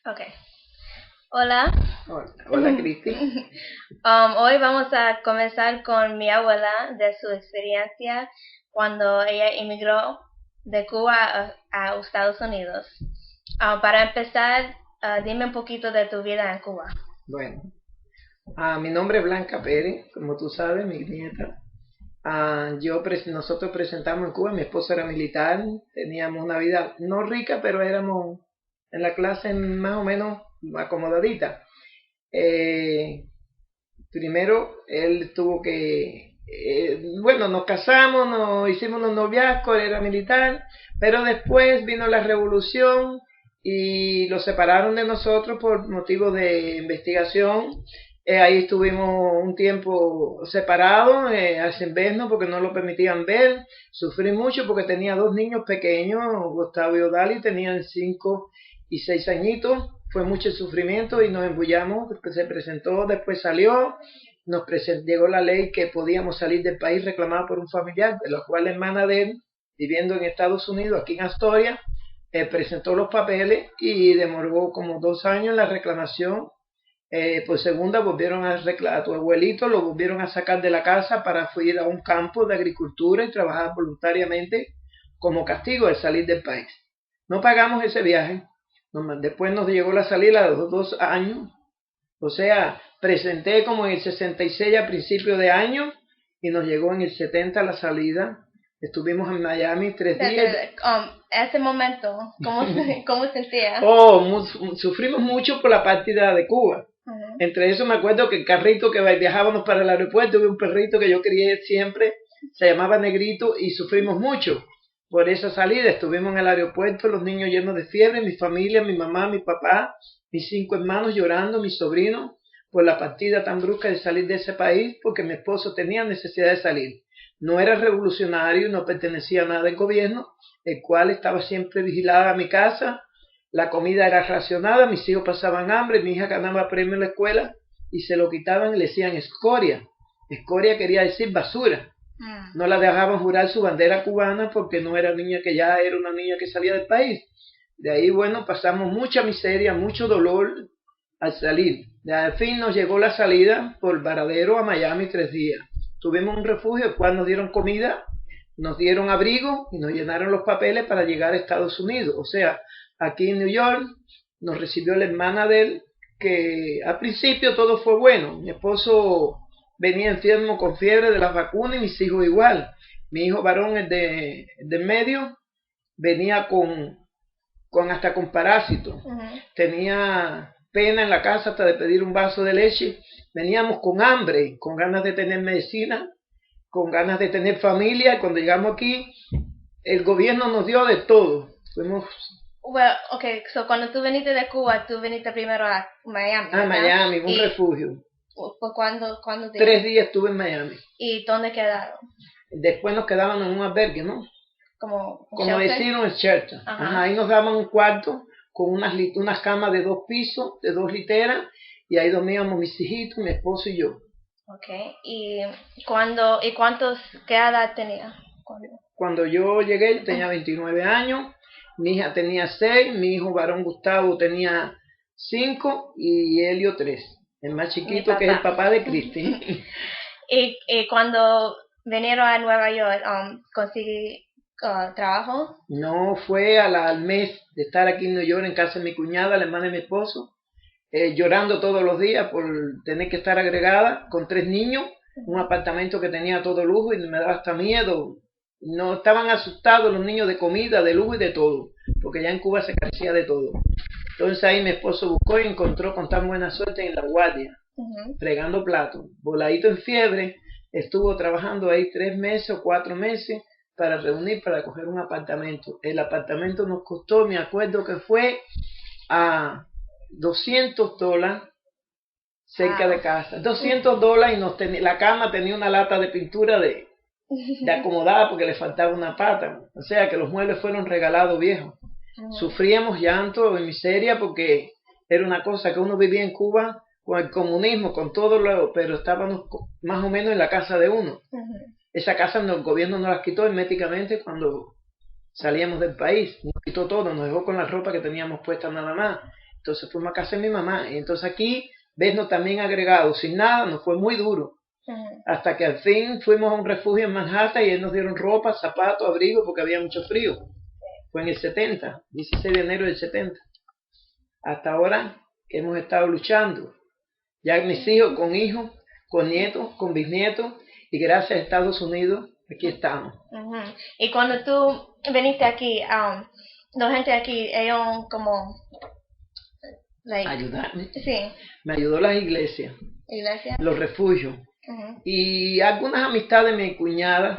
Okay. Hola. Hola, hola Cristi. Hoy vamos a comenzar con mi abuela de su experiencia cuando ella emigró de Cuba a Estados Unidos. Para empezar, dime un poquito de tu vida en Cuba. Bueno, mi nombre es Blanca Pérez, como tú sabes, mi nieta. Nosotros presentamos en Cuba, mi esposo era militar, teníamos una vida no rica, pero éramos en la clase más o menos acomodadita. Primero él tuvo bueno, nos casamos, nos hicimos unos noviazgos, él era militar, pero después vino la revolución y lo separaron de nosotros por motivos de investigación. Ahí estuvimos un tiempo separados, sin vernos porque no lo permitían ver. Sufrí mucho porque tenía dos niños pequeños, Gustavo y Odali, tenían 5 y 6 añitos. Fue mucho sufrimiento y nos embullamos. Después se presentó, después salió. Llegó la ley que podíamos salir del país reclamada por un familiar, de la cual la hermana de él, viviendo en Estados Unidos, aquí en Astoria, presentó los papeles y demoró como 2 años la reclamación. Por segunda volvieron a tu abuelito, lo volvieron a sacar de la casa para ir a un campo de agricultura y trabajar voluntariamente como castigo de salir del país. No pagamos ese viaje. Después nos llegó la salida a los 2 años. O sea, presenté como en el 66 a principio de año y nos llegó en el 70 la salida. Estuvimos en Miami 3 días. Ese momento, ¿cómo sentía? Sufrimos mucho por la partida de Cuba. Entre eso me acuerdo que el carrito que viajábamos para el aeropuerto, hubo un perrito que yo quería siempre, se llamaba Negrito, y sufrimos mucho por esa salida. Estuvimos en el aeropuerto, los niños llenos de fiebre, mi familia, mi mamá, mi papá, mis 5 hermanos llorando, mis sobrinos, por la partida tan brusca de salir de ese país, porque mi esposo tenía necesidad de salir. No era revolucionario, no pertenecía a nada del gobierno, el cual estaba siempre vigilada a mi casa. La comida era racionada, mis hijos pasaban hambre, mi hija ganaba premio en la escuela y se lo quitaban y le decían escoria. Escoria quería decir basura. No la dejaban jurar su bandera cubana porque no era niña, que ya era una niña que salía del país. De ahí, bueno, pasamos mucha miseria, mucho dolor al salir. Al fin nos llegó la salida por Varadero a Miami 3 días. Tuvimos un refugio, el cual nos dieron comida, nos dieron abrigo y nos llenaron los papeles para llegar a Estados Unidos. O sea, aquí en New York nos recibió la hermana de él, que al principio todo fue bueno. Mi esposo venía enfermo con fiebre de las vacunas y mis hijos igual. Mi hijo varón, el de medio, venía hasta con parásitos. Tenía pena en la casa hasta de pedir un vaso de leche. Veníamos con hambre, con ganas de tener medicina, con ganas de tener familia. Y cuando llegamos aquí, el gobierno nos dio de todo. Fuimos Well, okay, so cuando tú viniste de Cuba, tú viniste primero a Miami, a ¿verdad? Miami, un refugio. ¿Por cuándo 3 días estuve en Miami. ¿Y dónde quedaron? Después nos quedábamos en un albergue, ¿no? Como decir un shelter. Ahí nos daban un cuarto con unas camas de 2 pisos, de 2 literas, y ahí dormíamos mis hijitos, mi esposo y yo. Okay. ¿Qué edad tenía? Cuando yo llegué, yo tenía 29 años, mi hija tenía 6, mi hijo varón Gustavo tenía 5 y Helio 3, el más chiquito, que es el papá de Cristi. ¿Y cuando vinieron a Nueva York, conseguí trabajo? No, fue al mes de estar aquí en New York, en casa de mi cuñada, la hermana de mi esposo, llorando todos los días por tener que estar agregada con 3 niños, un apartamento que tenía todo lujo y me daba hasta miedo. No estaban asustados los niños de comida, de lujo y de todo, porque ya en Cuba se carecía de todo. Entonces ahí mi esposo buscó y encontró con tan buena suerte en La Guardia, fregando platos. Voladito en fiebre, estuvo trabajando ahí 3 meses o 4 meses para reunir, para coger un apartamento. El apartamento nos costó, me acuerdo que fue a $200 cerca de casa. $200 y la cama tenía una lata de pintura de acomodada porque le faltaba una pata. O sea que los muebles fueron regalados viejos. Sufríamos llanto y miseria porque era una cosa que uno vivía en Cuba con el comunismo, con todo pero estábamos más o menos en la casa de uno. Esa casa el gobierno nos la quitó herméticamente cuando salíamos del país. Nos quitó todo, nos dejó con la ropa que teníamos puesta nada más. Entonces fuimos a casa de mi mamá. Y entonces aquí, vernos también agregados, sin nada, nos fue muy duro. Hasta que al fin fuimos a un refugio en Manhattan y ellos nos dieron ropa, zapatos, abrigo, porque había mucho frío. Fue en el 70, 16 de enero del 70. Hasta ahora que hemos estado luchando. Ya mis hijos, con nietos, con bisnietos, y gracias a Estados Unidos, aquí estamos. Y cuando tú viniste aquí, la gente aquí, ellos como... Ayudarme. Sí. Me ayudó las iglesias, los refugios. Y algunas amistades de mi cuñada.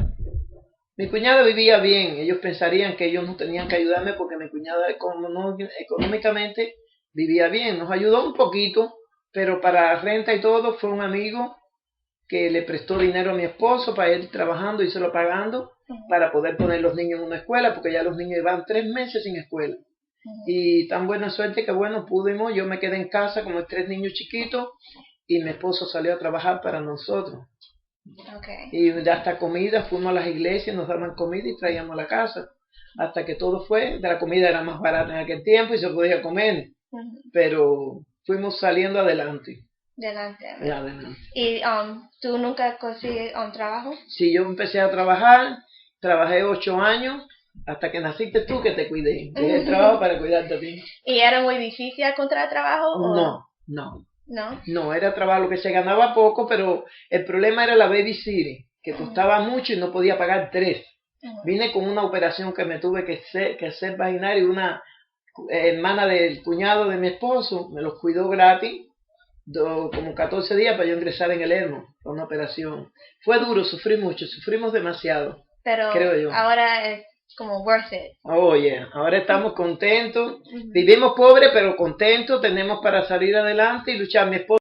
Mi cuñada vivía bien, ellos pensarían que ellos no tenían que ayudarme porque mi cuñada económicamente vivía bien, nos ayudó un poquito, pero para renta y todo fue un amigo que le prestó dinero a mi esposo para ir trabajando y se lo pagando para poder poner los niños en una escuela, porque ya los niños iban 3 meses sin escuela. Y tan buena suerte que bueno, pudimos, yo me quedé en casa con los 3 niños chiquitos y mi esposo salió a trabajar para nosotros. Y hasta comida, fuimos a las iglesias, nos daban comida y traíamos a la casa. Hasta que todo fue, la comida era más barata en aquel tiempo y se podía comer. Pero fuimos saliendo adelante. Adelante. ¿Y tú nunca consigues un trabajo? Sí, yo empecé a trabajar, trabajé 8 años, hasta que naciste tú que te cuidé. Dejé el trabajo para cuidarte a ti. ¿Y era muy difícil encontrar trabajo? ¿O? No, era trabajo, lo que se ganaba poco, pero el problema era la babysitter, que costaba mucho y no podía pagar 3. Vine con una operación que me tuve que hacer vaginal y una hermana del cuñado de mi esposo me los cuidó gratis, como 14 días para yo ingresar en el ESMO, con una operación. Fue duro, sufrí mucho, sufrimos demasiado, pero creo yo. Ahora es como worth it. Oh, yeah. Ahora estamos contentos, vivimos pobres pero contentos, tenemos para salir adelante y luchar. Mi esposo